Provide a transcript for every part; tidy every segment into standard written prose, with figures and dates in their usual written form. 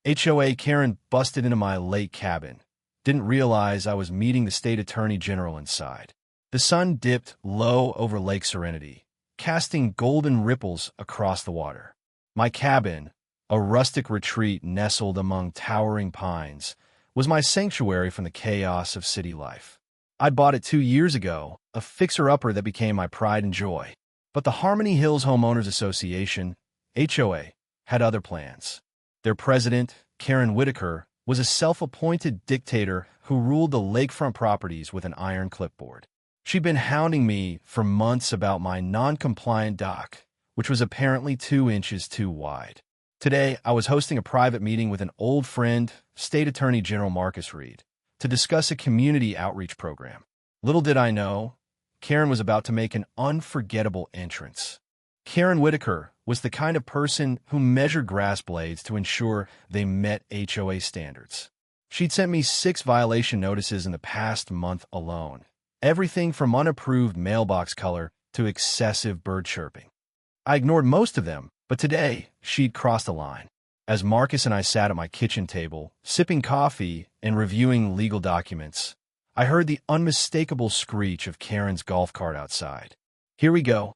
HOA Karen busted into my lake cabin. Didn't realize I was meeting the state attorney general inside. The sun dipped low over Lake Serenity, casting golden ripples across the water. My cabin, a rustic retreat nestled among towering pines, was my sanctuary from the chaos of city life. I'd bought it 2 years ago, a fixer-upper that became my pride and joy. But the Harmony Hills Homeowners Association, HOA, had other plans. Their president, Karen Whitaker, was a self-appointed dictator who ruled the lakefront properties with an iron clipboard. She'd been hounding me for months about my non-compliant dock, which was apparently 2 inches too wide. Today, I was hosting a private meeting with an old friend, State Attorney General Marcus Reed, to discuss a community outreach program. Little did I know, Karen was about to make an unforgettable entrance. Karen Whitaker was the kind of person who measured grass blades to ensure they met HOA standards. She'd sent me 6 violation notices in the past month alone, everything from unapproved mailbox color to excessive bird chirping. I ignored most of them, but today she'd crossed a line. As Marcus and I sat at my kitchen table, sipping coffee and reviewing legal documents, I heard the unmistakable screech of Karen's golf cart outside. "Here we go,"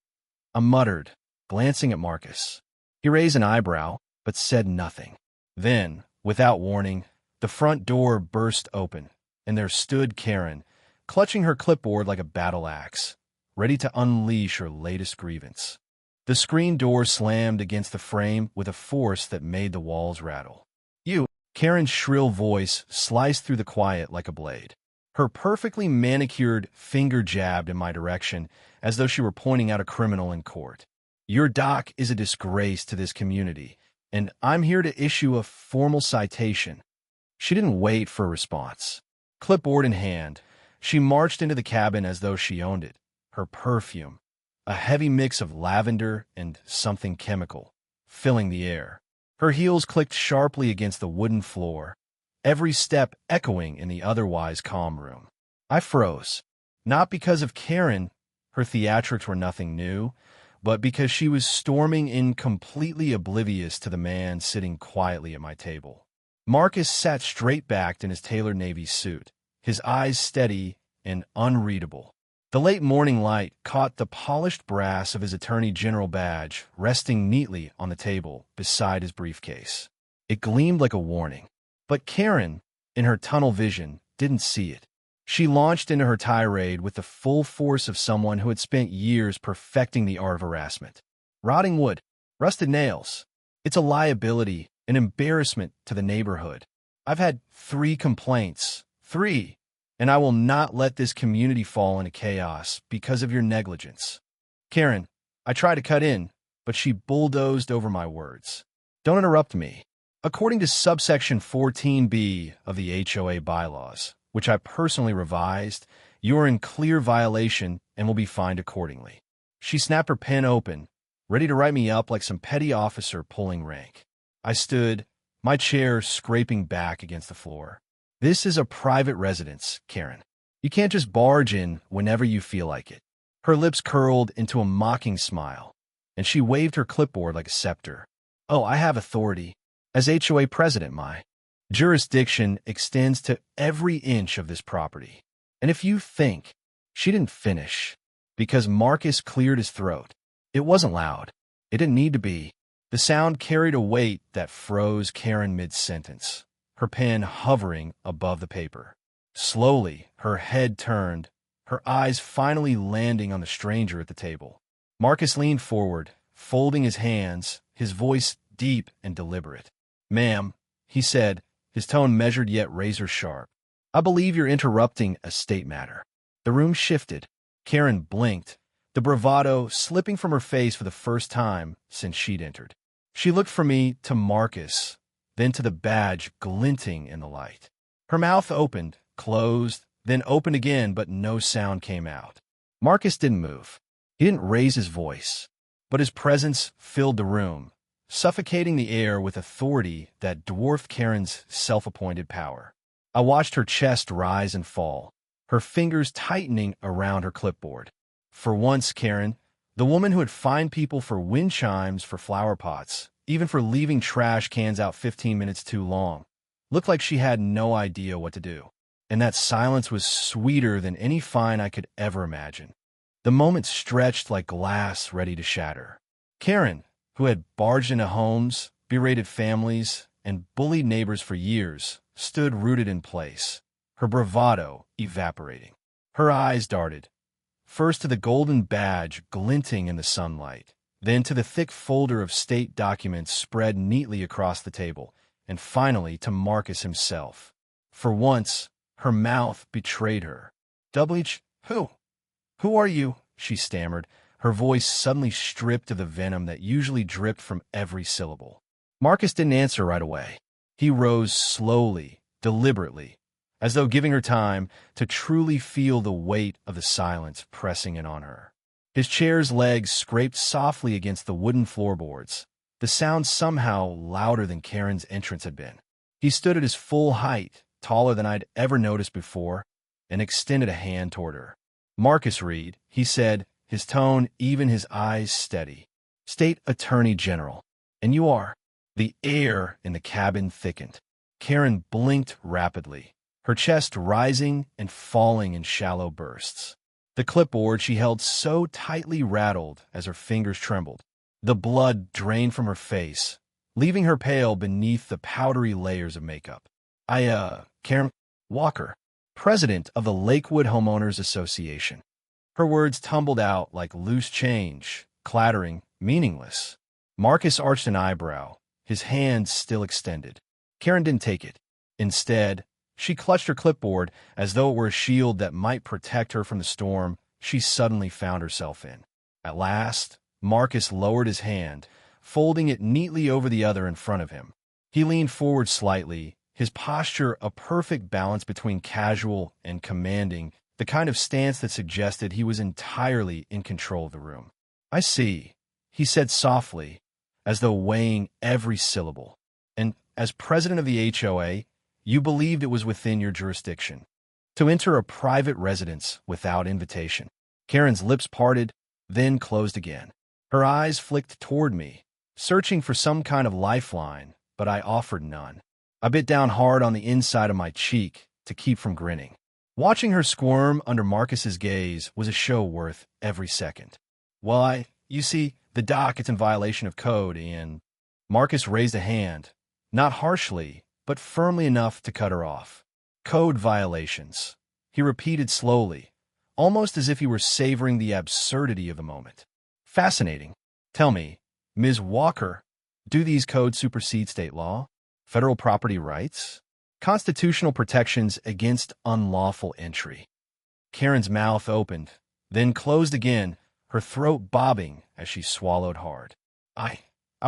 I muttered, glancing at Marcus. He raised an eyebrow, but said nothing. Then, without warning, the front door burst open, and there stood Karen, clutching her clipboard like a battle axe, ready to unleash her latest grievance. The screen door slammed against the frame with a force that made the walls rattle. "You!" Karen's shrill voice sliced through the quiet like a blade. Her perfectly manicured finger jabbed in my direction as though she were pointing out a criminal in court. "Your dock is a disgrace to this community, and I'm here to issue a formal citation." She didn't wait for a response. Clipboard in hand, she marched into the cabin as though she owned it. Her perfume, a heavy mix of lavender and something chemical, filling the air. Her heels clicked sharply against the wooden floor, every step echoing in the otherwise calm room. I froze, not because of Karen, her theatrics were nothing new, but because she was storming in completely oblivious to the man sitting quietly at my table. Marcus sat straight-backed in his tailored navy suit, his eyes steady and unreadable. The late morning light caught the polished brass of his Attorney General badge resting neatly on the table beside his briefcase. It gleamed like a warning. But Karen, in her tunnel vision, didn't see it. She launched into her tirade with the full force of someone who had spent years perfecting the art of harassment. "Rotting wood, rusted nails. It's a liability, an embarrassment to the neighborhood. I've had 3 complaints, 3, and I will not let this community fall into chaos because of your negligence." Karen, I tried to cut in, but she bulldozed over my words. "Don't interrupt me. According to subsection 14B of the HOA bylaws, which I personally revised, you are in clear violation and will be fined accordingly." She snapped her pen open, ready to write me up like some petty officer pulling rank. I stood, my chair scraping back against the floor. "This is a private residence, Karen. You can't just barge in whenever you feel like it." Her lips curled into a mocking smile, and she waved her clipboard like a scepter. "Oh, I have authority. As HOA president, my jurisdiction extends to every inch of this property. And if you think..." She didn't finish, because Marcus cleared his throat. It wasn't loud. It didn't need to be. The sound carried a weight that froze Karen mid-sentence, her pen hovering above the paper. Slowly, her head turned, her eyes finally landing on the stranger at the table. Marcus leaned forward, folding his hands, his voice deep and deliberate. "Ma'am," he said, his tone measured yet razor-sharp, "I believe you're interrupting a state matter." The room shifted. Karen blinked, the bravado slipping from her face for the first time since she'd entered. She looked from me to Marcus, then to the badge glinting in the light. Her mouth opened, closed, then opened again, but no sound came out. Marcus didn't move. He didn't raise his voice, but his presence filled the room, suffocating the air with authority that dwarfed Karen's self-appointed power. I watched her chest rise and fall, her fingers tightening around her clipboard. For once, Karen, the woman who had fined people for wind chimes for flower pots, even for leaving trash cans out 15 minutes too long. Looked like she had no idea what to do. And that silence was sweeter than any fine I could ever imagine. The moment stretched like glass ready to shatter. Karen, who had barged into homes, berated families, and bullied neighbors for years, stood rooted in place, her bravado evaporating. Her eyes darted, first to the golden badge glinting in the sunlight, then to the thick folder of state documents spread neatly across the table, and finally to Marcus himself. For once, her mouth betrayed her. Who? Who are you?" she stammered, her voice suddenly stripped of the venom that usually dripped from every syllable. Marcus didn't answer right away. He rose slowly, deliberately, as though giving her time to truly feel the weight of the silence pressing in on her. His chair's legs scraped softly against the wooden floorboards, the sound somehow louder than Karen's entrance had been. He stood at his full height, taller than I'd ever noticed before, and extended a hand toward her. "Marcus Reed," he said, his tone even, his eyes steady. "State Attorney General. And you are." The air in the cabin thickened. Karen blinked rapidly, her chest rising and falling in shallow bursts. The clipboard she held so tightly rattled as her fingers trembled. The blood drained from her face, leaving her pale beneath the powdery layers of makeup. Karen Walker, president of the Lakewood Homeowners Association." Her words tumbled out like loose change, clattering, meaningless. Marcus arched an eyebrow, his hand still extended. Karen didn't take it. Instead, she clutched her clipboard as though it were a shield that might protect her from the storm she suddenly found herself in. At last, Marcus lowered his hand, folding it neatly over the other in front of him. He leaned forward slightly, his posture a perfect balance between casual and commanding, the kind of stance that suggested he was entirely in control of the room. "I see," he said softly, as though weighing every syllable. "And as president of the HOA, you believed it was within your jurisdiction to enter a private residence without invitation." Karen's lips parted, then closed again. Her eyes flicked toward me, searching for some kind of lifeline, but I offered none. I bit down hard on the inside of my cheek to keep from grinning. Watching her squirm under Marcus's gaze was a show worth every second. "Well, you see, the doc is in violation of code, and..." Marcus raised a hand, not harshly, but firmly enough to cut her off. "Code violations," he repeated slowly, almost as if he were savoring the absurdity of the moment. "Fascinating. Tell me, Ms. Walker, do these codes supersede state law? Federal property rights? Constitutional protections against unlawful entry?" Karen's mouth opened, then closed again, her throat bobbing as she swallowed hard. I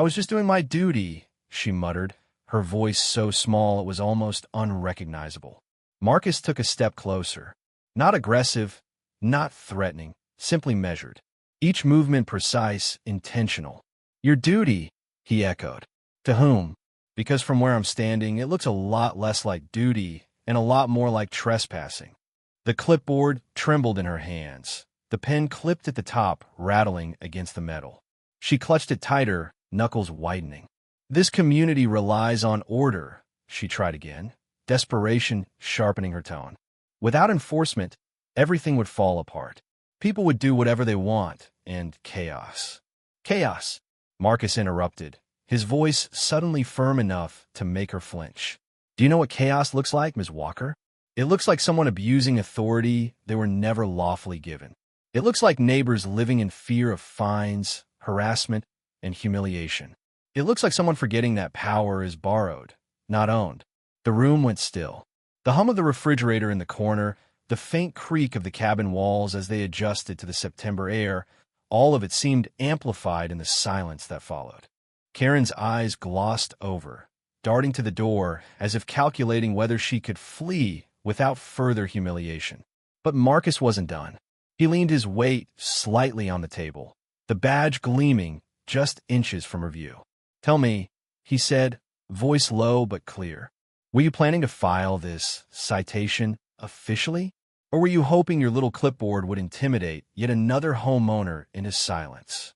was just doing my duty," she muttered, her voice so small it was almost unrecognizable. Marcus took a step closer. Not aggressive, not threatening, simply measured. Each movement precise, intentional. "Your duty," he echoed. "To whom?" Because from where I'm standing, it looks a lot less like duty and a lot more like trespassing. The clipboard trembled in her hands. The pen clipped at the top, rattling against the metal. She clutched it tighter, knuckles widening. "This community relies on order," she tried again, desperation sharpening her tone. "Without enforcement, everything would fall apart. People would do whatever they want, and chaos." "Chaos," Marcus interrupted, his voice suddenly firm enough to make her flinch. "Do you know what chaos looks like, Ms. Walker? It looks like someone abusing authority they were never lawfully given. It looks like neighbors living in fear of fines, harassment, and humiliation. It looks like someone forgetting that power is borrowed, not owned." The room went still. The hum of the refrigerator in the corner, the faint creak of the cabin walls as they adjusted to the September air, all of it seemed amplified in the silence that followed. Karen's eyes glossed over, darting to the door as if calculating whether she could flee without further humiliation. But Marcus wasn't done. He leaned his weight slightly on the table, the badge gleaming just inches from her view. "Tell me," he said, voice low but clear, "were you planning to file this citation officially? Or were you hoping your little clipboard would intimidate yet another homeowner into silence?"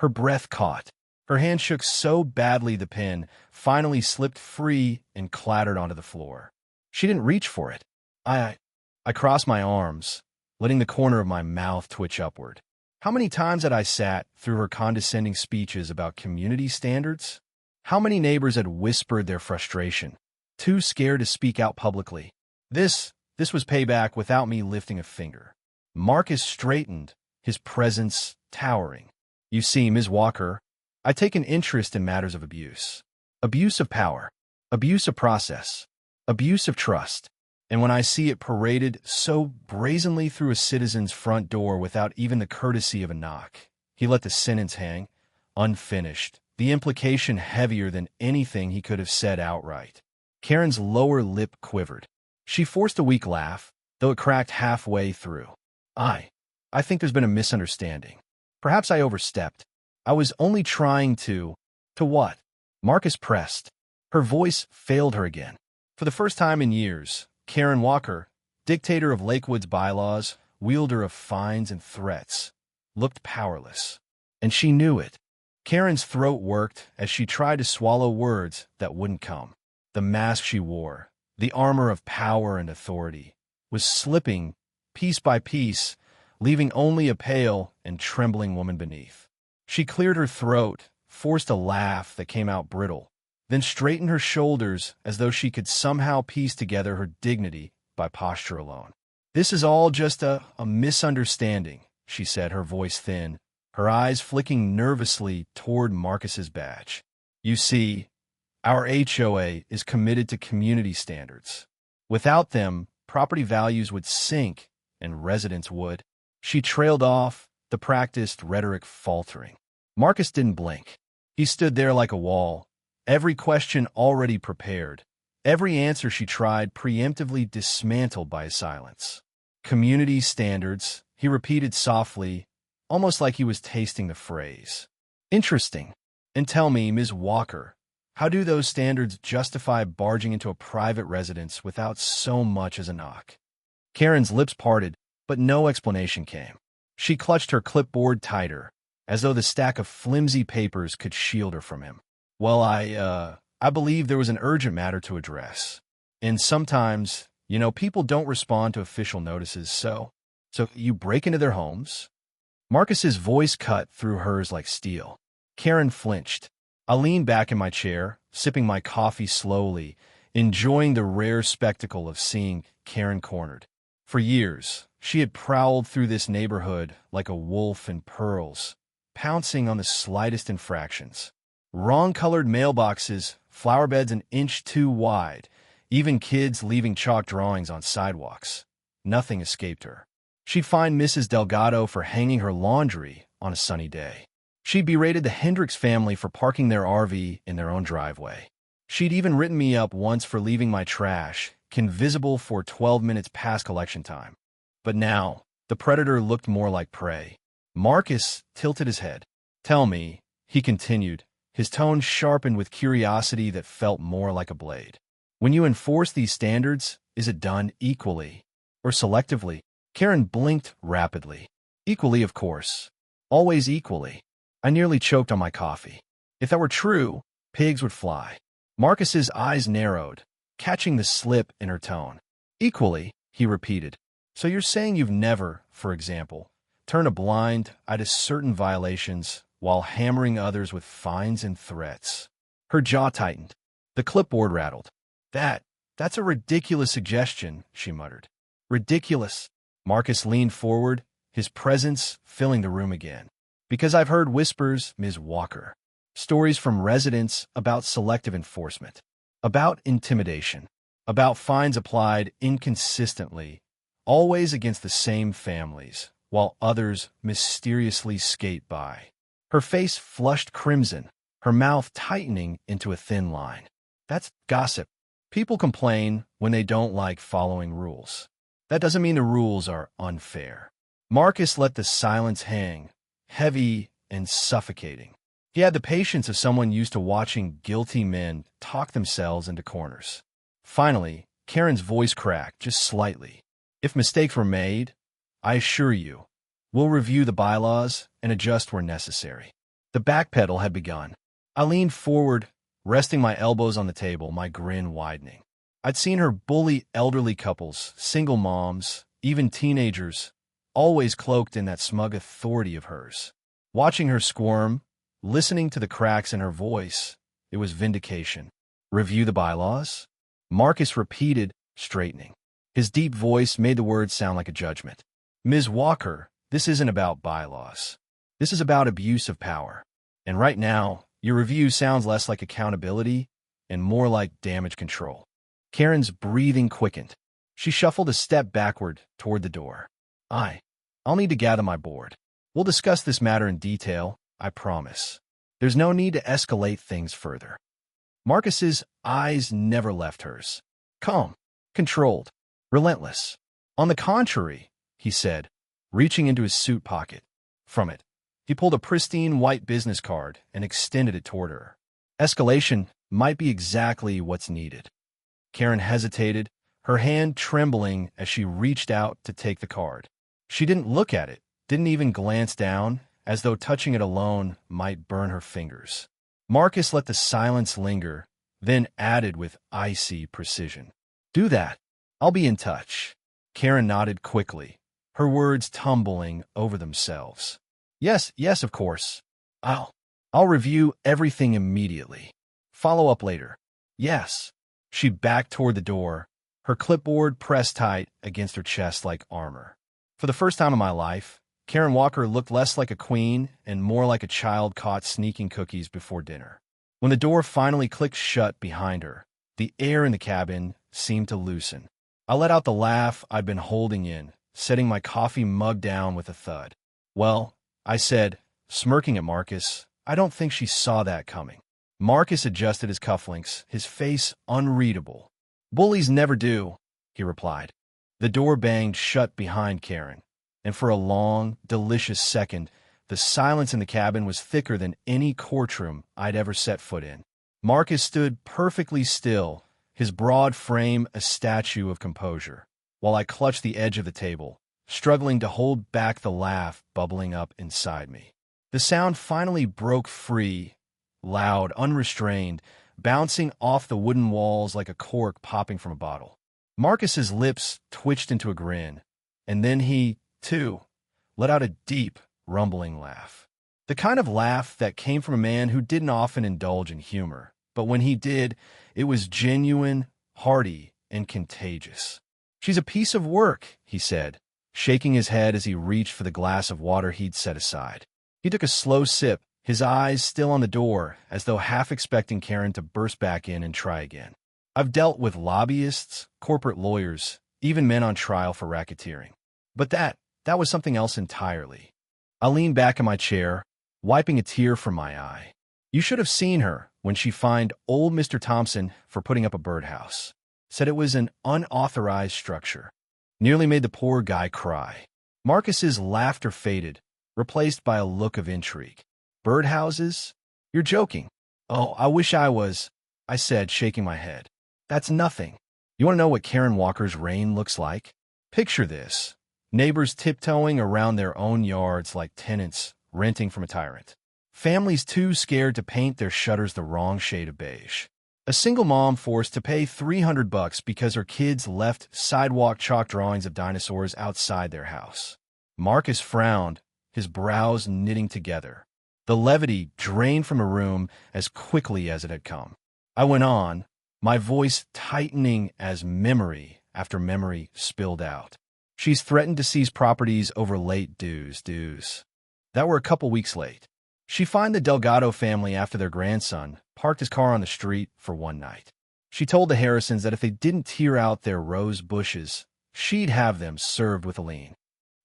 Her breath caught. Her hand shook so badly the pen finally slipped free and clattered onto the floor. She didn't reach for it. I crossed my arms, letting the corner of my mouth twitch upward. How many times had I sat through her condescending speeches about community standards? How many neighbors had whispered their frustration, too scared to speak out publicly? This was payback without me lifting a finger. Marcus straightened, his presence towering. You see, Ms. Walker, I take an interest in matters of abuse. Abuse of power. Abuse of process. Abuse of trust. And when I see it paraded so brazenly through a citizen's front door without even the courtesy of a knock, he let the sentence hang, unfinished, the implication heavier than anything he could have said outright. Karen's lower lip quivered. She forced a weak laugh, though it cracked halfway through. I think there's been a misunderstanding. Perhaps I overstepped. I was only trying to what? Marcus pressed. Her voice failed her again. For the first time in years, Karen Walker, dictator of Lakewood's bylaws, wielder of fines and threats, looked powerless. And she knew it. Karen's throat worked as she tried to swallow words that wouldn't come. The mask she wore, the armor of power and authority, was slipping, piece by piece, leaving only a pale and trembling woman beneath. She cleared her throat, forced a laugh that came out brittle, then straightened her shoulders as though she could somehow piece together her dignity by posture alone. This is all just a misunderstanding, she said, her voice thin, her eyes flicking nervously toward Marcus's badge. You see, our HOA is committed to community standards. Without them, property values would sink and residents would. She trailed off, the practiced rhetoric faltering. Marcus didn't blink. He stood there like a wall, every question already prepared, every answer she tried preemptively dismantled by his silence. Community standards, he repeated softly, almost like he was tasting the phrase. Interesting. And tell me, Ms. Walker, how do those standards justify barging into a private residence without so much as a knock? Karen's lips parted, but no explanation came. She clutched her clipboard tighter, as though the stack of flimsy papers could shield her from him. Well, I believe there was an urgent matter to address. And sometimes, people don't respond to official notices, so you break into their homes? Marcus's voice cut through hers like steel. Karen flinched. I leaned back in my chair, sipping my coffee slowly, enjoying the rare spectacle of seeing Karen cornered. For years, she had prowled through this neighborhood like a wolf in pearls, pouncing on the slightest infractions. Wrong-colored mailboxes, flower beds an inch too wide, even kids leaving chalk drawings on sidewalks. Nothing escaped her. She'd find Mrs. Delgado for hanging her laundry on a sunny day. She'd berated the Hendricks family for parking their RV in their own driveway. She'd even written me up once for leaving my trash, invisible for 12 minutes past collection time. But now, the predator looked more like prey. Marcus tilted his head. Tell me, he continued, his tone sharpened with curiosity that felt more like a blade. When you enforce these standards, is it done equally or selectively? Karen blinked rapidly. Equally, of course. Always equally. I nearly choked on my coffee. If that were true, pigs would fly. Marcus's eyes narrowed, catching the slip in her tone. Equally, he repeated. So you're saying you've never, for example, turned a blind eye to certain violations while hammering others with fines and threats? Her jaw tightened. The clipboard rattled. That's a ridiculous suggestion, she muttered. Ridiculous. Marcus leaned forward, his presence filling the room again. Because I've heard whispers, Ms. Walker. Stories from residents about selective enforcement, about intimidation, about fines applied inconsistently, always against the same families, while others mysteriously skate by. Her face flushed crimson, her mouth tightening into a thin line. That's gossip. People complain when they don't like following rules. That doesn't mean the rules are unfair. Marcus let the silence hang, heavy and suffocating. He had the patience of someone used to watching guilty men talk themselves into corners. Finally, Karen's voice cracked just slightly. If mistakes were made, I assure you, we'll review the bylaws and adjust where necessary. The backpedal had begun. I leaned forward, resting my elbows on the table, my grin widening. I'd seen her bully elderly couples, single moms, even teenagers, always cloaked in that smug authority of hers. Watching her squirm, listening to the cracks in her voice, it was vindication. Review the bylaws? Marcus repeated, straightening. His deep voice made the words sound like a judgment. Ms. Walker, this isn't about bylaws. This is about abuse of power. And right now, your review sounds less like accountability and more like damage control. Karen's breathing quickened. She shuffled a step backward toward the door. I'll need to gather my board. We'll discuss this matter in detail, I promise. There's no need to escalate things further. Marcus's eyes never left hers. Calm, controlled, relentless. On the contrary, he said, reaching into his suit pocket. From it, he pulled a pristine white business card and extended it toward her. Escalation might be exactly what's needed. Karen hesitated, her hand trembling as she reached out to take the card. She didn't look at it, didn't even glance down, as though touching it alone might burn her fingers. Marcus let the silence linger, then added with icy precision. Do that. I'll be in touch. Karen nodded quickly, her words tumbling over themselves. Yes, of course. I'll review everything immediately. Follow up later. Yes. She backed toward the door, her clipboard pressed tight against her chest like armor. For the first time in my life, Karen Walker looked less like a queen and more like a child caught sneaking cookies before dinner. When the door finally clicked shut behind her, the air in the cabin seemed to loosen. I let out the laugh I'd been holding in, setting my coffee mug down with a thud. Well, I said, smirking at Marcus, I don't think she saw that coming. Marcus adjusted his cufflinks, his face unreadable. Bullies never do, he replied. The door banged shut behind Karen, and for a long, delicious second, the silence in the cabin was thicker than any courtroom I'd ever set foot in. Marcus stood perfectly still, his broad frame a statue of composure, while I clutched the edge of the table, struggling to hold back the laugh bubbling up inside me. The sound finally broke free, loud, unrestrained, bouncing off the wooden walls like a cork popping from a bottle. Marcus's lips twitched into a grin, and then he, too, let out a deep, rumbling laugh. The kind of laugh that came from a man who didn't often indulge in humor, but when he did, it was genuine, hearty, and contagious. She's a piece of work, he said, shaking his head as he reached for the glass of water he'd set aside. He took a slow sip, his eyes still on the door, as though half expecting Karen to burst back in and try again. I've dealt with lobbyists, corporate lawyers, even men on trial for racketeering. But that was something else entirely. I leaned back in my chair, wiping a tear from my eye. You should have seen her when she fined old Mr. Thompson for putting up a birdhouse. Said it was an unauthorized structure. Nearly made the poor guy cry. Marcus's laughter faded, replaced by a look of intrigue. Birdhouses? You're joking. Oh, I wish I was, I said, shaking my head. That's nothing. You want to know what Karen Walker's reign looks like? Picture this. Neighbors tiptoeing around their own yards like tenants renting from a tyrant. Families too scared to paint their shutters the wrong shade of beige. A single mom forced to pay $300 because her kids left sidewalk chalk drawings of dinosaurs outside their house. Marcus frowned, his brows knitting together. The levity drained from a room as quickly as it had come. I went on, my voice tightening as memory after memory spilled out. She's threatened to seize properties over late dues that were a couple weeks late. She fined the Delgado family after their grandson parked his car on the street for one night. She told the Harrisons that if they didn't tear out their rose bushes, she'd have them served with a lien.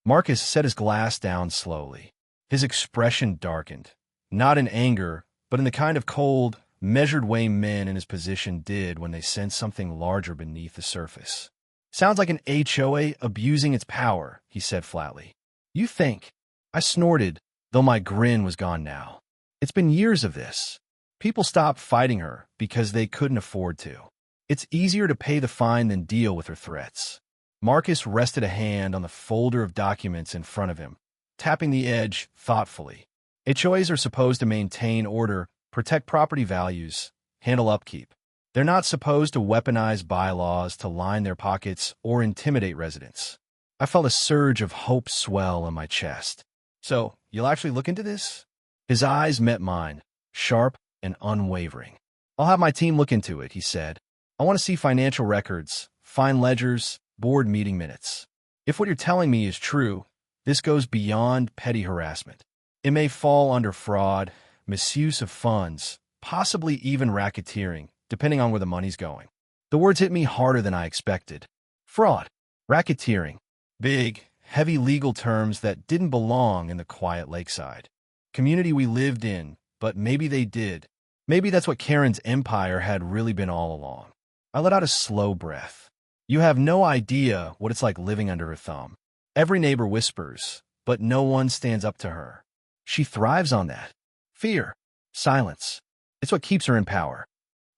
Marcus set his glass down slowly. His expression darkened, not in anger, but in the kind of cold, measured way men in his position did when they sense something larger beneath the surface. Sounds like an HOA abusing its power, he said flatly. You think? I snorted, though my grin was gone now. It's been years of this. People stopped fighting her because they couldn't afford to. It's easier to pay the fine than deal with her threats. Marcus rested a hand on the folder of documents in front of him, tapping the edge thoughtfully. HOAs are supposed to maintain order, protect property values, handle upkeep. They're not supposed to weaponize bylaws to line their pockets or intimidate residents. I felt a surge of hope swell in my chest. So, you'll actually look into this? His eyes met mine, sharp and unwavering. I'll have my team look into it, he said. I want to see financial records, fine ledgers, board meeting minutes. If what you're telling me is true, this goes beyond petty harassment. It may fall under fraud, misuse of funds, possibly even racketeering, depending on where the money's going. The words hit me harder than I expected. Fraud, racketeering, big, heavy legal terms that didn't belong in the quiet lakeside community we lived in, but maybe they did. Maybe that's what Karen's empire had really been all along. I let out a slow breath. You have no idea what it's like living under her thumb. Every neighbor whispers, but no one stands up to her. She thrives on that. Fear, silence. It's what keeps her in power.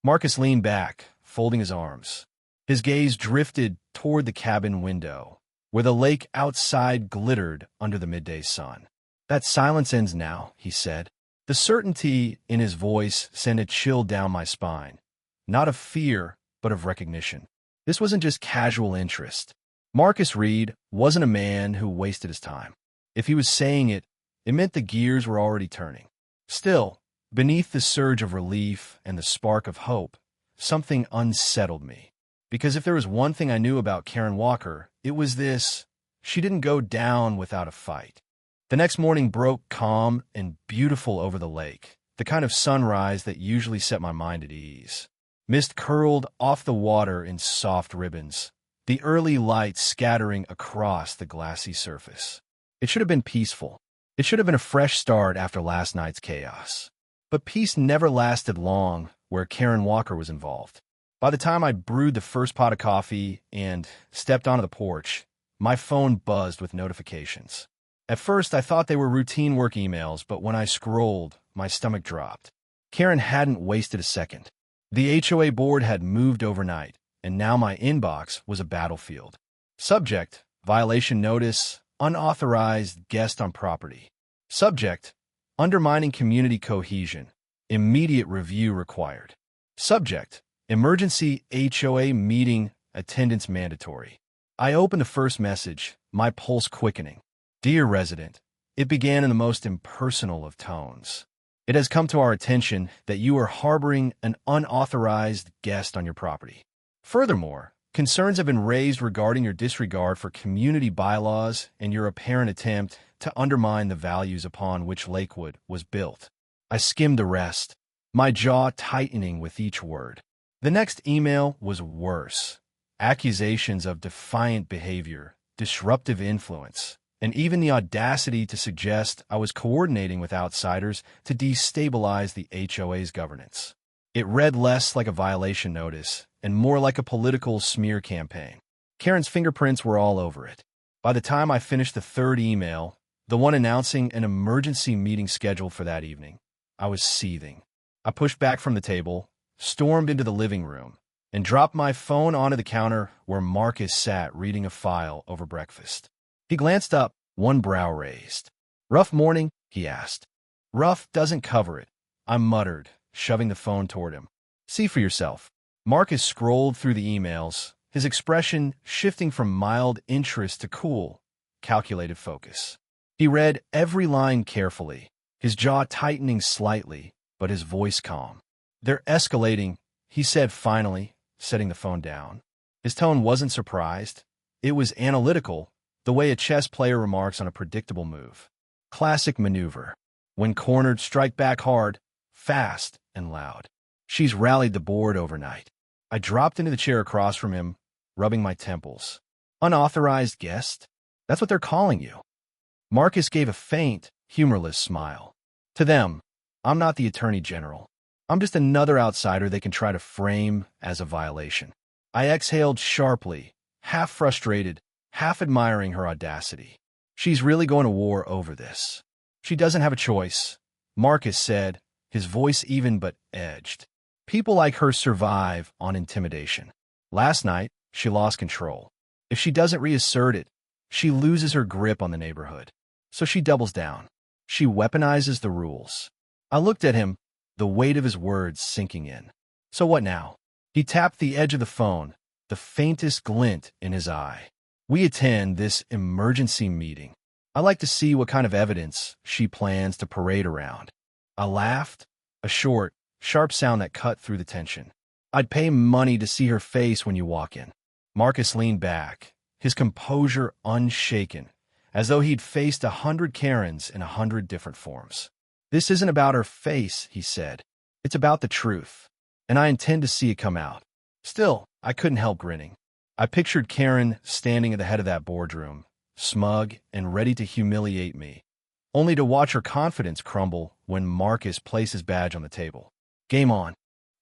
Marcus leaned back, folding his arms. His gaze drifted toward the cabin window, where the lake outside glittered under the midday sun. That silence ends now, he said. The certainty in his voice sent a chill down my spine. Not of fear, but of recognition. This wasn't just casual interest. Marcus Reed wasn't a man who wasted his time. If he was saying it, it meant the gears were already turning. Still, beneath the surge of relief and the spark of hope, something unsettled me. Because if there was one thing I knew about Karen Walker, it was this: she didn't go down without a fight. The next morning broke calm and beautiful over the lake, the kind of sunrise that usually set my mind at ease. Mist curled off the water in soft ribbons, the early light scattering across the glassy surface. It should have been peaceful. It should have been a fresh start after last night's chaos. But peace never lasted long where Karen Walker was involved. By the time I brewed the first pot of coffee and stepped onto the porch, my phone buzzed with notifications. At first, I thought they were routine work emails, but when I scrolled, my stomach dropped. Karen hadn't wasted a second. The HOA board had moved overnight, and now my inbox was a battlefield. Subject: violation notice, unauthorized guest on property. Subject: undermining community cohesion, immediate review required. Subject: emergency HOA meeting attendance mandatory. I opened the first message, my pulse quickening. Dear resident, it began in the most impersonal of tones. It has come to our attention that you are harboring an unauthorized guest on your property. Furthermore, concerns have been raised regarding your disregard for community bylaws and your apparent attempt to undermine the values upon which Lakewood was built. I skimmed the rest, my jaw tightening with each word. The next email was worse. Accusations of defiant behavior, disruptive influence, and even the audacity to suggest I was coordinating with outsiders to destabilize the HOA's governance. It read less like a violation notice and more like a political smear campaign. Karen's fingerprints were all over it. By the time I finished the third email, the one announcing an emergency meeting scheduled for that evening, I was seething. I pushed back from the table, stormed into the living room, and dropped my phone onto the counter where Marcus sat reading a file over breakfast. He glanced up, one brow raised. Rough morning? He asked. Rough doesn't cover it, I muttered, shoving the phone toward him. See for yourself. Marcus scrolled through the emails, his expression shifting from mild interest to cool, calculated focus. He read every line carefully, his jaw tightening slightly, but his voice calm. They're escalating, he said finally, setting the phone down. His tone wasn't surprised. It was analytical, the way a chess player remarks on a predictable move. Classic maneuver. When cornered, strike back hard, fast, and loud. She's rallied the board overnight. I dropped into the chair across from him, rubbing my temples. Unauthorized guest? That's what they're calling you. Marcus gave a faint, humorless smile. To them, I'm not the Attorney General. I'm just another outsider they can try to frame as a violation. I exhaled sharply, half frustrated, half admiring her audacity. She's really going to war over this. She doesn't have a choice, Marcus said, his voice even but edged. People like her survive on intimidation. Last night, she lost control. If she doesn't reassert it, she loses her grip on the neighborhood. So she doubles down. She weaponizes the rules. I looked at him, the weight of his words sinking in. So what now? He tapped the edge of the phone, the faintest glint in his eye. We attend this emergency meeting. I like to see what kind of evidence she plans to parade around. I laughed, a short, sharp sound that cut through the tension. I'd pay money to see her face when you walk in. Marcus leaned back, his composure unshaken, as though he'd faced 100 Karens in 100 different forms. This isn't about her face, he said. It's about the truth, and I intend to see it come out. Still, I couldn't help grinning. I pictured Karen standing at the head of that boardroom, smug and ready to humiliate me, only to watch her confidence crumble when Marcus placed his badge on the table. Game on.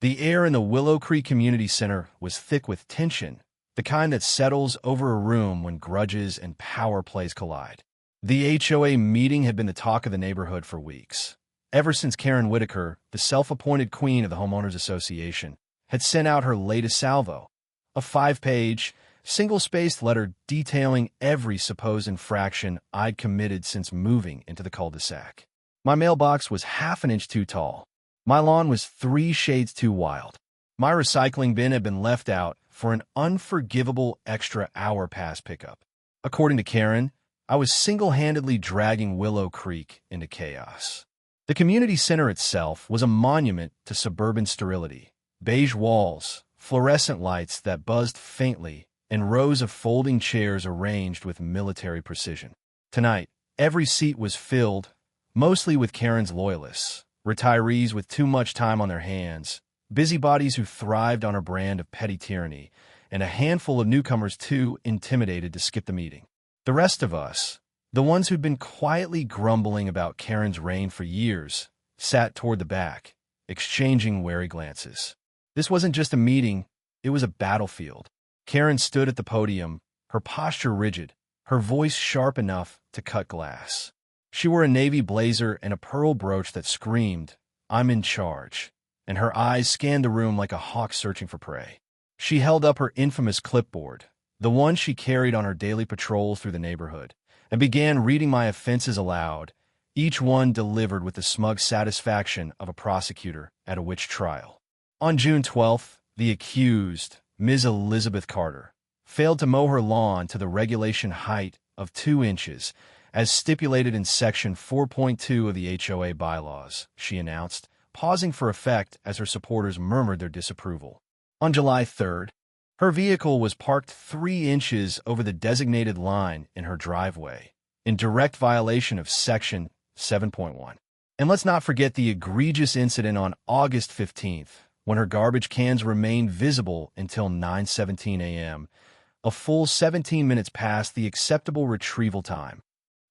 The air in the Willow Creek Community Center was thick with tension, the kind that settles over a room when grudges and power plays collide. The HOA meeting had been the talk of the neighborhood for weeks. Ever since Karen Whitaker, the self-appointed queen of the Homeowners Association, had sent out her latest salvo, a 5-page, single-spaced letter detailing every supposed infraction I'd committed since moving into the cul-de-sac. My mailbox was half an inch too tall. My lawn was 3 shades too wild. My recycling bin had been left out for an unforgivable extra hour past pickup. According to Karen, I was single-handedly dragging Willow Creek into chaos. The community center itself was a monument to suburban sterility. Beige walls, fluorescent lights that buzzed faintly, and rows of folding chairs arranged with military precision. Tonight, every seat was filled, mostly with Karen's loyalists, retirees with too much time on their hands, busybodies who thrived on her brand of petty tyranny, and a handful of newcomers too intimidated to skip the meeting. The rest of us, the ones who'd been quietly grumbling about Karen's reign for years, sat toward the back, exchanging wary glances. This wasn't just a meeting, it was a battlefield. Karen stood at the podium, her posture rigid, her voice sharp enough to cut glass. She wore a navy blazer and a pearl brooch that screamed, "I'm in charge," and her eyes scanned the room like a hawk searching for prey. She held up her infamous clipboard, the one she carried on her daily patrols through the neighborhood, and began reading my offenses aloud, each one delivered with the smug satisfaction of a prosecutor at a witch trial. On June 12th, the accused, Ms. Elizabeth Carter, failed to mow her lawn to the regulation height of 2 inches, as stipulated in Section 4.2 of the HOA bylaws, she announced, pausing for effect as her supporters murmured their disapproval. On July 3rd, her vehicle was parked 3 inches over the designated line in her driveway, in direct violation of Section 7.1. And let's not forget the egregious incident on August 15th, when her garbage cans remained visible until 9:17 a.m., a full 17 minutes past the acceptable retrieval time.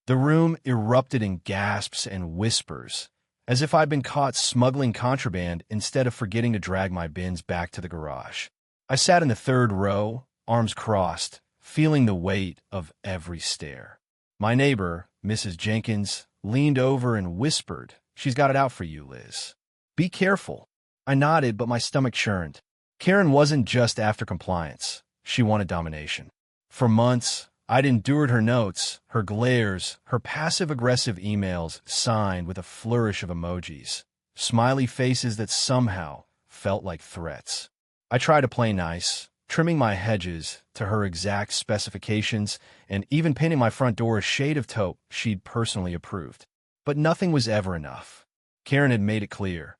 The room erupted in gasps and whispers, as if I'd been caught smuggling contraband instead of forgetting to drag my bins back to the garage. I sat in the 3rd row, arms crossed, feeling the weight of every stare. My neighbor, Mrs. Jenkins, leaned over and whispered, "She's got it out for you, Liz. Be careful." I nodded, but my stomach churned. Karen wasn't just after compliance. She wanted domination. For months, I'd endured her notes, her glares, her passive-aggressive emails signed with a flourish of emojis, smiley faces that somehow felt like threats. I tried to play nice, trimming my hedges to her exact specifications and even painting my front door a shade of taupe she'd personally approved. But nothing was ever enough. Karen had made it clear.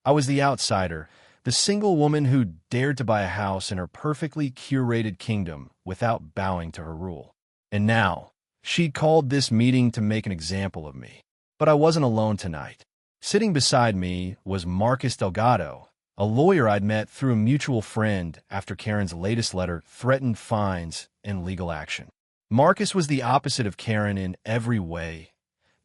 I was the outsider, the single woman who dared to buy a house in her perfectly curated kingdom without bowing to her rule. And now, she'd called this meeting to make an example of me. But I wasn't alone tonight. Sitting beside me was Marcus Delgado, a lawyer I'd met through a mutual friend after Karen's latest letter threatened fines and legal action. Marcus was the opposite of Karen in every way.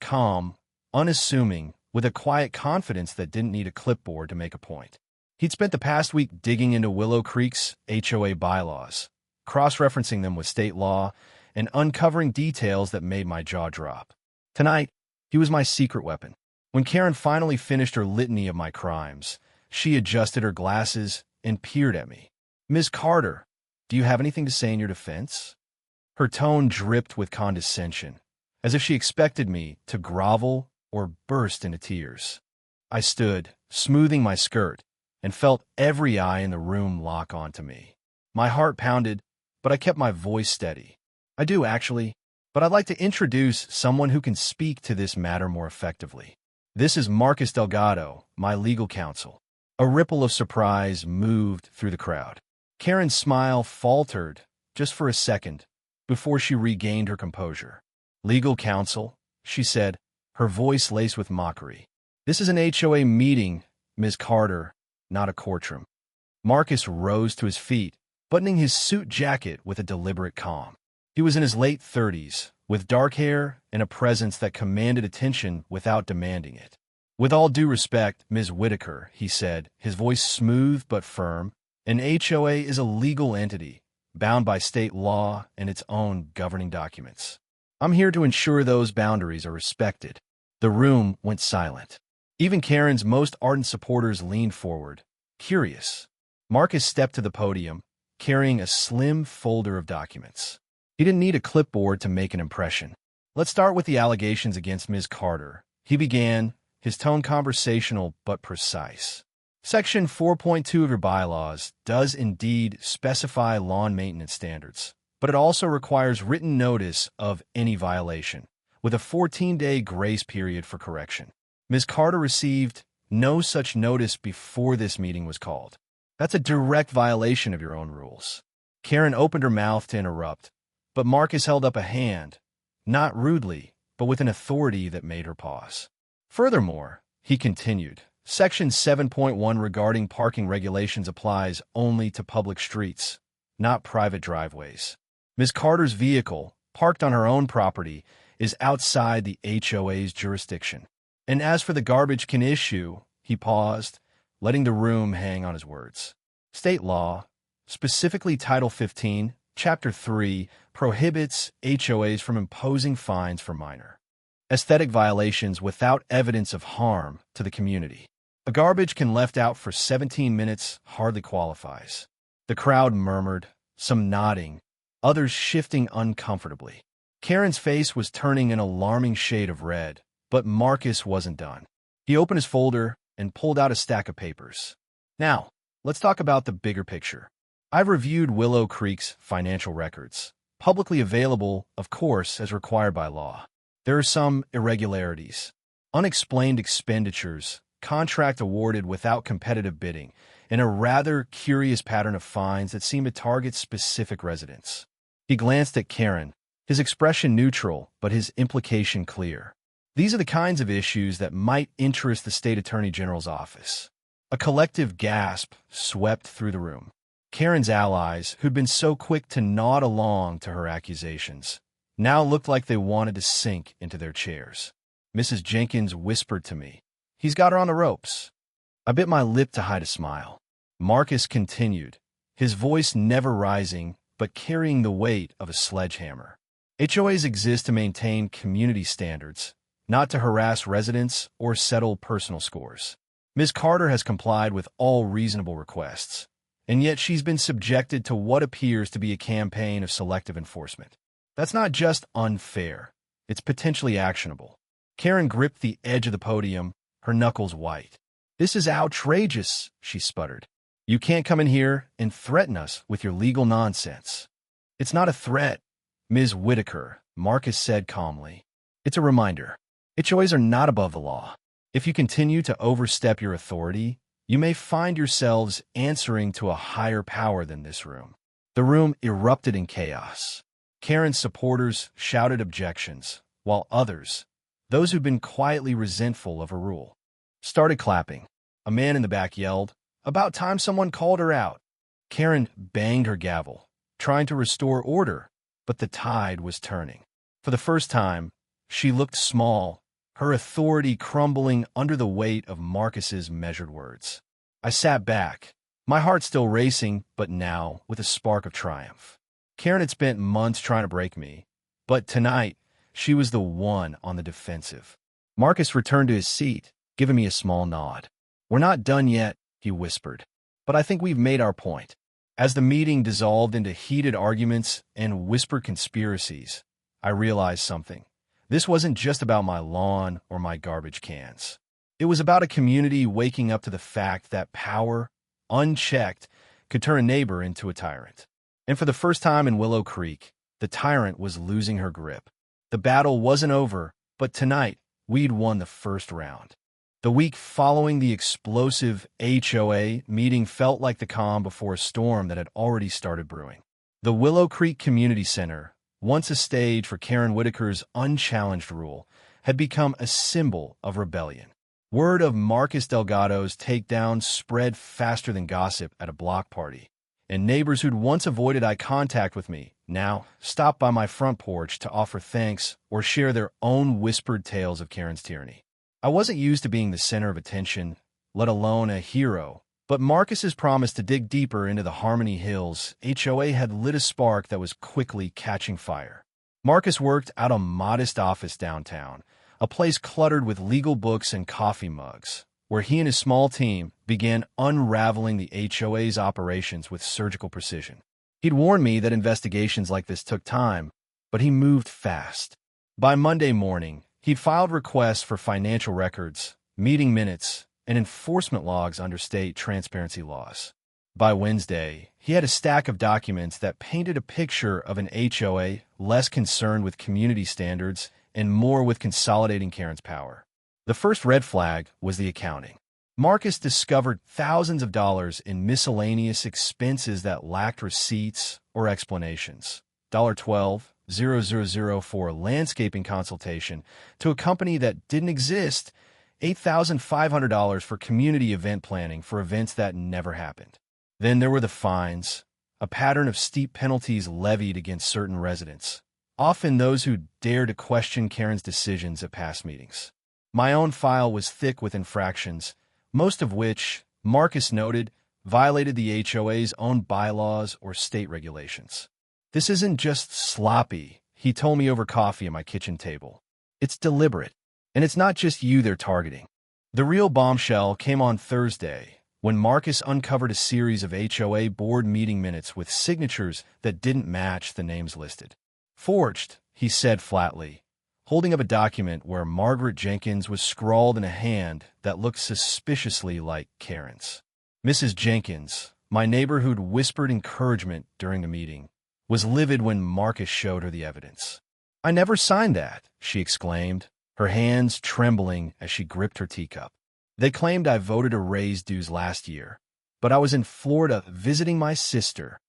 Calm, unassuming, with a quiet confidence that didn't need a clipboard to make a point. He'd spent the past week digging into Willow Creek's HOA bylaws, cross-referencing them with state law, and uncovering details that made my jaw drop. Tonight, he was my secret weapon. When Karen finally finished her litany of my crimes, she adjusted her glasses and peered at me. "Ms. Carter, do you have anything to say in your defense?" Her tone dripped with condescension, as if she expected me to grovel or burst into tears. I stood, smoothing my skirt, and felt every eye in the room lock onto me. My heart pounded, but I kept my voice steady. I do, actually, but I'd like to introduce someone who can speak to this matter more effectively. This is Marcus Delgado, my legal counsel. A ripple of surprise moved through the crowd. Karen's smile faltered just for a second before she regained her composure. Legal counsel, she said, her voice laced with mockery. This is an HOA meeting, Ms. Carter, not a courtroom. Marcus rose to his feet, buttoning his suit jacket with a deliberate calm. He was in his late 30s, with dark hair and a presence that commanded attention without demanding it. With all due respect, Ms. Whitaker, he said, his voice smooth but firm, an HOA is a legal entity, bound by state law and its own governing documents. I'm here to ensure those boundaries are respected. The room went silent. Even Karen's most ardent supporters leaned forward, curious. Marcus stepped to the podium, carrying a slim folder of documents. He didn't need a clipboard to make an impression. Let's start with the allegations against Ms. Carter. He began, his tone conversational but precise. Section 4.2 of your bylaws does indeed specify lawn maintenance standards, but it also requires written notice of any violation, with a 14-day grace period for correction. Ms. Carter received no such notice before this meeting was called. That's a direct violation of your own rules. Karen opened her mouth to interrupt, but Marcus held up a hand, not rudely, but with an authority that made her pause. Furthermore, he continued, Section 7.1 regarding parking regulations applies only to public streets, not private driveways. Ms. Carter's vehicle, parked on her own property, is outside the HOA's jurisdiction. And as for the garbage can issue, he paused, letting the room hang on his words. State law, specifically Title 15, Chapter 3, prohibits HOAs from imposing fines for minor aesthetic violations without evidence of harm to the community. A garbage can left out for 17 minutes hardly qualifies. The crowd murmured, some nodding, others shifting uncomfortably. Karen's face was turning an alarming shade of red, but Marcus wasn't done. He opened his folder and pulled out a stack of papers. Now, let's talk about the bigger picture. I've reviewed Willow Creek's financial records, publicly available, of course, as required by law. There are some irregularities, unexplained expenditures, contract awarded without competitive bidding, and a rather curious pattern of fines that seem to target specific residents. He glanced at Karen, his expression neutral, but his implication clear. These are the kinds of issues that might interest the State Attorney General's office. A collective gasp swept through the room. Karen's allies, who'd been so quick to nod along to her accusations, now looked like they wanted to sink into their chairs. Mrs. Jenkins whispered to me, He's got her on the ropes. I bit my lip to hide a smile. Marcus continued, his voice never rising, but carrying the weight of a sledgehammer. HOAs exist to maintain community standards, not to harass residents or settle personal scores. Ms. Carter has complied with all reasonable requests, and yet she's been subjected to what appears to be a campaign of selective enforcement. That's not just unfair, it's potentially actionable. Karen gripped the edge of the podium, her knuckles white. This is outrageous, she sputtered. You can't come in here and threaten us with your legal nonsense. It's not a threat, Ms. Whitaker, Marcus said calmly. It's a reminder. HOAs are not above the law. If you continue to overstep your authority, you may find yourselves answering to a higher power than this room. The room erupted in chaos. Karen's supporters shouted objections, while others, those who'd been quietly resentful of her rule, started clapping. A man in the back yelled, About time someone called her out. Karen banged her gavel, trying to restore order, but the tide was turning. For the first time, she looked small, her authority crumbling under the weight of Marcus's measured words. I sat back, my heart still racing, but now with a spark of triumph. Karen had spent months trying to break me, but tonight, she was the one on the defensive. Marcus returned to his seat, giving me a small nod. We're not done yet, he whispered, but I think we've made our point. As the meeting dissolved into heated arguments and whispered conspiracies, I realized something. This wasn't just about my lawn or my garbage cans. It was about a community waking up to the fact that power, unchecked, could turn a neighbor into a tyrant. And for the first time in Willow Creek, the tyrant was losing her grip. The battle wasn't over, but tonight, we'd won the first round. The week following the explosive HOA meeting felt like the calm before a storm that had already started brewing. The Willow Creek Community Center, once a stage for Karen Whitaker's unchallenged rule, had become a symbol of rebellion. Word of Marcus Delgado's takedown spread faster than gossip at a block party, and neighbors who'd once avoided eye contact with me now stopped by my front porch to offer thanks or share their own whispered tales of Karen's tyranny. I wasn't used to being the center of attention, let alone a hero, but Marcus's promise to dig deeper into the Harmony Hills HOA had lit a spark that was quickly catching fire. Marcus worked out a modest office downtown, a place cluttered with legal books and coffee mugs, where he and his small team began unraveling the HOA's operations with surgical precision. He'd warned me that investigations like this took time, but he moved fast. By Monday morning, he'd filed requests for financial records, meeting minutes, and enforcement logs under state transparency laws. By Wednesday, he had a stack of documents that painted a picture of an HOA less concerned with community standards and more with consolidating Karen's power. The first red flag was the accounting. Marcus discovered thousands of dollars in miscellaneous expenses that lacked receipts or explanations. $12,000 for a landscaping consultation to a company that didn't exist, $8,500 for community event planning for events that never happened. Then there were the fines, a pattern of steep penalties levied against certain residents, often those who dared to question Karen's decisions at past meetings. My own file was thick with infractions, most of which, Marcus noted, violated the HOA's own bylaws or state regulations. This isn't just sloppy, he told me over coffee at my kitchen table. It's deliberate, and it's not just you they're targeting. The real bombshell came on Thursday, when Marcus uncovered a series of HOA board meeting minutes with signatures that didn't match the names listed. Forged, he said flatly, holding up a document where Margaret Jenkins was scrawled in a hand that looked suspiciously like Karen's. Mrs. Jenkins, my neighbor who'd whispered encouragement during the meeting, was livid when Marcus showed her the evidence. "I never signed that," she exclaimed, her hands trembling as she gripped her teacup. "They claimed I voted to raise dues last year, but I was in Florida visiting my sister."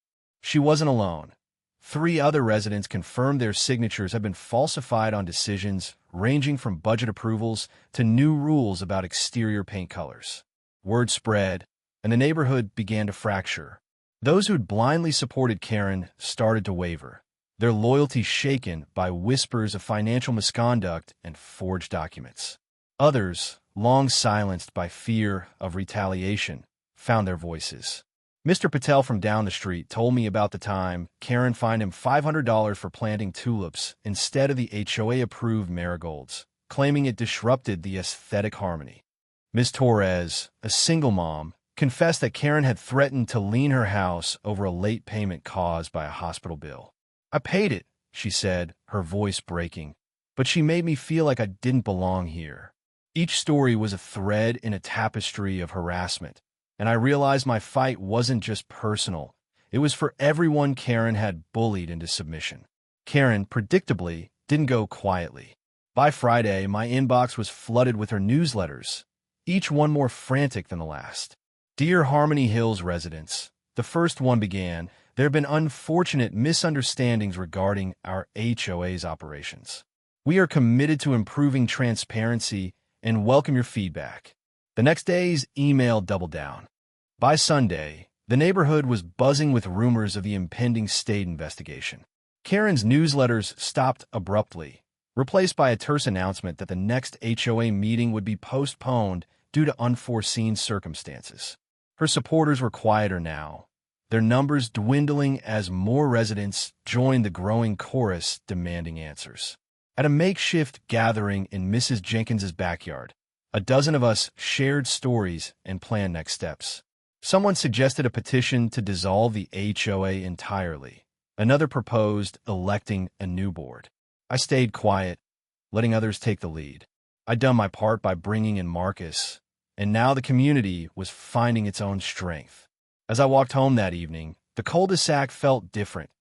She wasn't alone. 3 other residents confirmed their signatures had been falsified on decisions ranging from budget approvals to new rules about exterior paint colors. Word spread, and the neighborhood began to fracture. Those who'd blindly supported Karen started to waver, their loyalty shaken by whispers of financial misconduct and forged documents. Others, long silenced by fear of retaliation, found their voices. Mr. Patel from down the street told me about the time Karen fined him $500 for planting tulips instead of the HOA-approved marigolds, claiming it disrupted the aesthetic harmony. Ms. Torres, a single mom, confessed that Karen had threatened to lien her house over a late payment caused by a hospital bill. "I paid it," she said, her voice breaking, "but she made me feel like I didn't belong here." Each story was a thread in a tapestry of harassment, and I realized my fight wasn't just personal. It was for everyone Karen had bullied into submission. Karen, predictably, didn't go quietly. By Friday, my inbox was flooded with her newsletters, each one more frantic than the last. "Dear Harmony Hills residents," the first one began, "there have been unfortunate misunderstandings regarding our HOA's operations. We are committed to improving transparency and welcome your feedback." The next day's email doubled down. By Sunday, the neighborhood was buzzing with rumors of the impending state investigation. Karen's newsletters stopped abruptly, replaced by a terse announcement that the next HOA meeting would be postponed due to unforeseen circumstances. Her supporters were quieter now, their numbers dwindling as more residents joined the growing chorus demanding answers. At a makeshift gathering in Mrs. Jenkins's backyard, a dozen of us shared stories and planned next steps. Someone suggested a petition to dissolve the HOA entirely. Another proposed electing a new board. I stayed quiet, letting others take the lead. I'd done my part by bringing in Marcus, and now the community was finding its own strength. As I walked home that evening, the cul-de-sac felt different,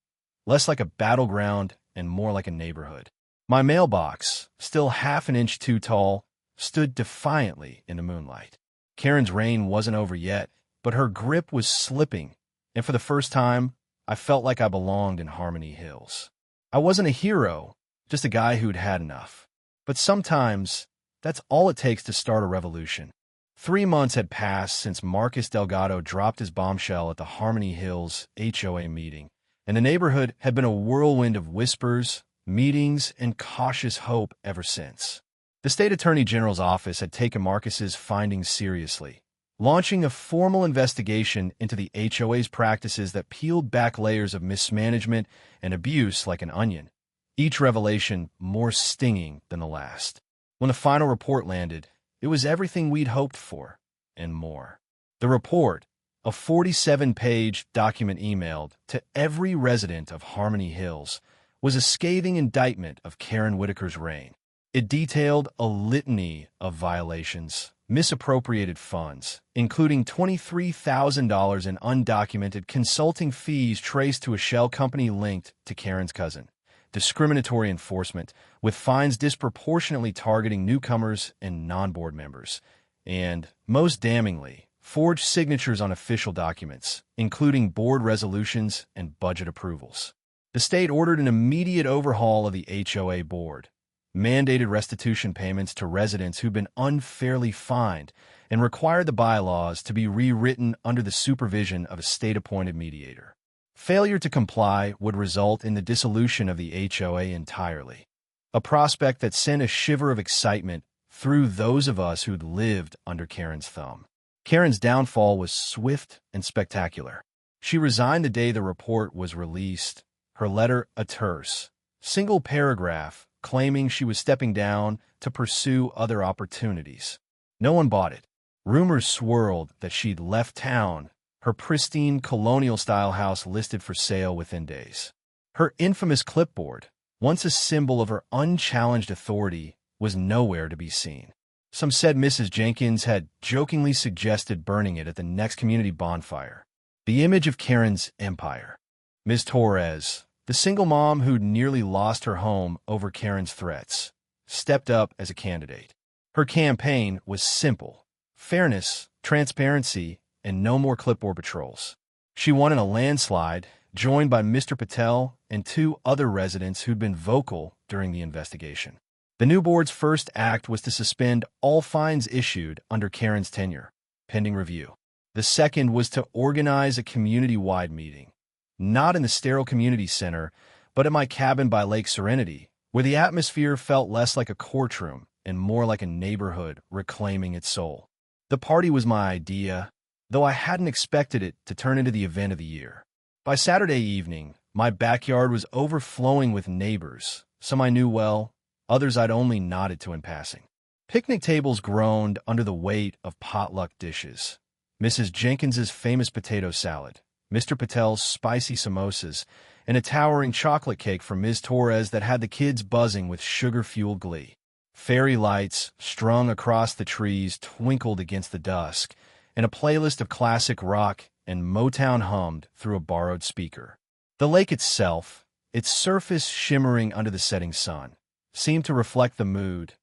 less like a battleground and more like a neighborhood. My mailbox, still half an inch too tall, stood defiantly in the moonlight. Karen's reign wasn't over yet, but her grip was slipping, and for the first time, I felt like I belonged in Harmony Hills. I wasn't a hero, just a guy who'd had enough. But sometimes, that's all it takes to start a revolution. 3 months had passed since Marcus Delgado dropped his bombshell at the Harmony Hills HOA meeting, and the neighborhood had been a whirlwind of whispers, meetings, and cautious hope ever since. The state attorney general's office had taken Marcus's findings seriously, launching a formal investigation into the HOA's practices that peeled back layers of mismanagement and abuse like an onion, each revelation more stinging than the last. When the final report landed, it was everything we'd hoped for, and more. The report, a 47-page document emailed to every resident of Harmony Hills, was a scathing indictment of Karen Whitaker's reign. It detailed a litany of violations, misappropriated funds, including $23,000 in undocumented consulting fees traced to a shell company linked to Karen's cousin, discriminatory enforcement, with fines disproportionately targeting newcomers and non-board members, and, most damningly, forged signatures on official documents, including board resolutions and budget approvals. The state ordered an immediate overhaul of the HOA board, mandated restitution payments to residents who'd been unfairly fined, and required the bylaws to be rewritten under the supervision of a state-appointed mediator. Failure to comply would result in the dissolution of the HOA entirely, a prospect that sent a shiver of excitement through those of us who'd lived under Karen's thumb. Karen's downfall was swift and spectacular. She resigned the day the report was released, her letter a terse, single paragraph claiming she was stepping down to pursue other opportunities. No one bought it. Rumors swirled that she'd left town, her pristine colonial-style house listed for sale within days. Her infamous clipboard, once a symbol of her unchallenged authority, was nowhere to be seen. Some said Mrs. Jenkins had jokingly suggested burning it at the next community bonfire. The image of Karen's empire. Ms. Torres, the single mom who'd nearly lost her home over Karen's threats, stepped up as a candidate. Her campaign was simple: fairness, transparency, and no more clipboard patrols. She won in a landslide, joined by Mr. Patel and 2 other residents who'd been vocal during the investigation. The new board's first act was to suspend all fines issued under Karen's tenure, pending review. The second was to organize a community-wide meeting, not in the sterile community center, but at my cabin by Lake Serenity, where the atmosphere felt less like a courtroom and more like a neighborhood reclaiming its soul. The party was my idea, though I hadn't expected it to turn into the event of the year. By Saturday evening, my backyard was overflowing with neighbors, some I knew well, others I'd only nodded to in passing. Picnic tables groaned under the weight of potluck dishes. Mrs. Jenkins's famous potato salad, Mr. Patel's spicy samosas, and a towering chocolate cake from Ms. Torres that had the kids buzzing with sugar-fueled glee. Fairy lights, strung across the trees, twinkled against the dusk, and a playlist of classic rock and Motown hummed through a borrowed speaker. The lake itself, its surface shimmering under the setting sun, seemed to reflect the mood: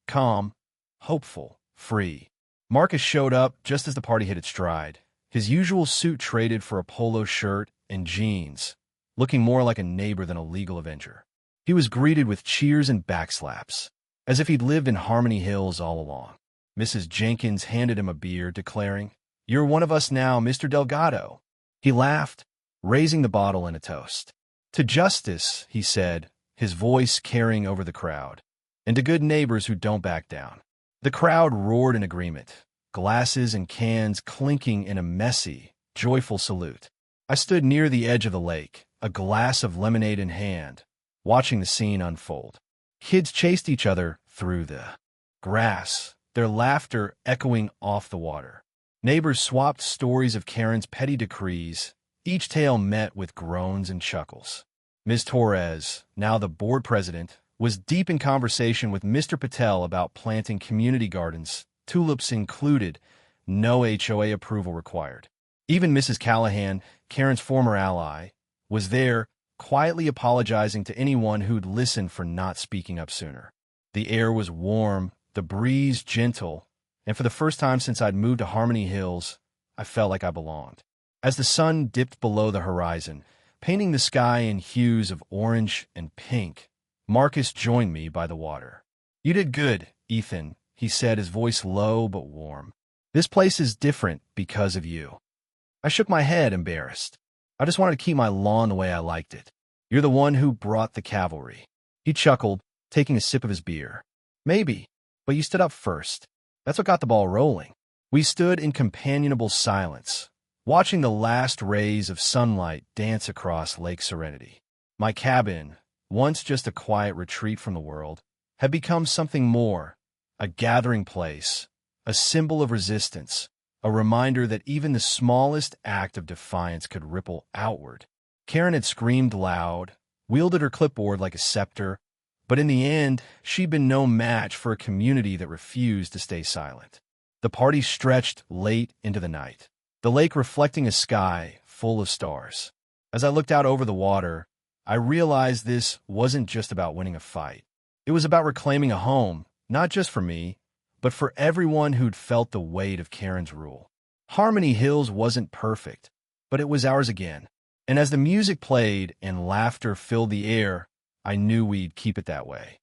calm, hopeful, free. Marcus showed up just as the party hit its stride, his usual suit traded for a polo shirt and jeans, looking more like a neighbor than a legal avenger. He was greeted with cheers and backslaps, as if he'd lived in Harmony Hills all along. Mrs. Jenkins handed him a beer, declaring, "You're one of us now, Mr. Delgado." He laughed, raising the bottle in a toast. "To justice," he said, his voice carrying over the crowd, "and to good neighbors who don't back down." The crowd roared in agreement, glasses and cans clinking in a messy, joyful salute. I stood near the edge of the lake, a glass of lemonade in hand, watching the scene unfold. Kids chased each other through the grass, their laughter echoing off the water. Neighbors swapped stories of Karen's petty decrees, each tale met with groans and chuckles. Ms. Torres, now the board president, was deep in conversation with Mr. Patel about planting community gardens, tulips included, no HOA approval required. Even Mrs. Callahan, Karen's former ally, was there, quietly apologizing to anyone who'd listened for not speaking up sooner. The air was warm, the breeze gentle, and for the first time since I'd moved to Harmony Hills, I felt like I belonged. As the sun dipped below the horizon, painting the sky in hues of orange and pink, Marcus joined me by the water. "You did good, Ethan," he said, his voice low but warm. "This place is different because of you." I shook my head, embarrassed. I just wanted to keep my lawn the way I liked it. "You're the one who brought the cavalry." He chuckled, taking a sip of his beer. "Maybe, but you stood up first. That's what got the ball rolling." We stood in companionable silence, watching the last rays of sunlight dance across Lake Serenity. My cabin, once just a quiet retreat from the world, had become something more, a gathering place, a symbol of resistance, a reminder that even the smallest act of defiance could ripple outward. Karen had screamed loud, wielded her clipboard like a scepter, but in the end, she'd been no match for a community that refused to stay silent. The party stretched late into the night, the lake reflecting a sky full of stars. As I looked out over the water, I realized this wasn't just about winning a fight. It was about reclaiming a home, not just for me, but for everyone who'd felt the weight of Karen's rule. Harmony Hills wasn't perfect, but it was ours again. And as the music played and laughter filled the air, I knew we'd keep it that way.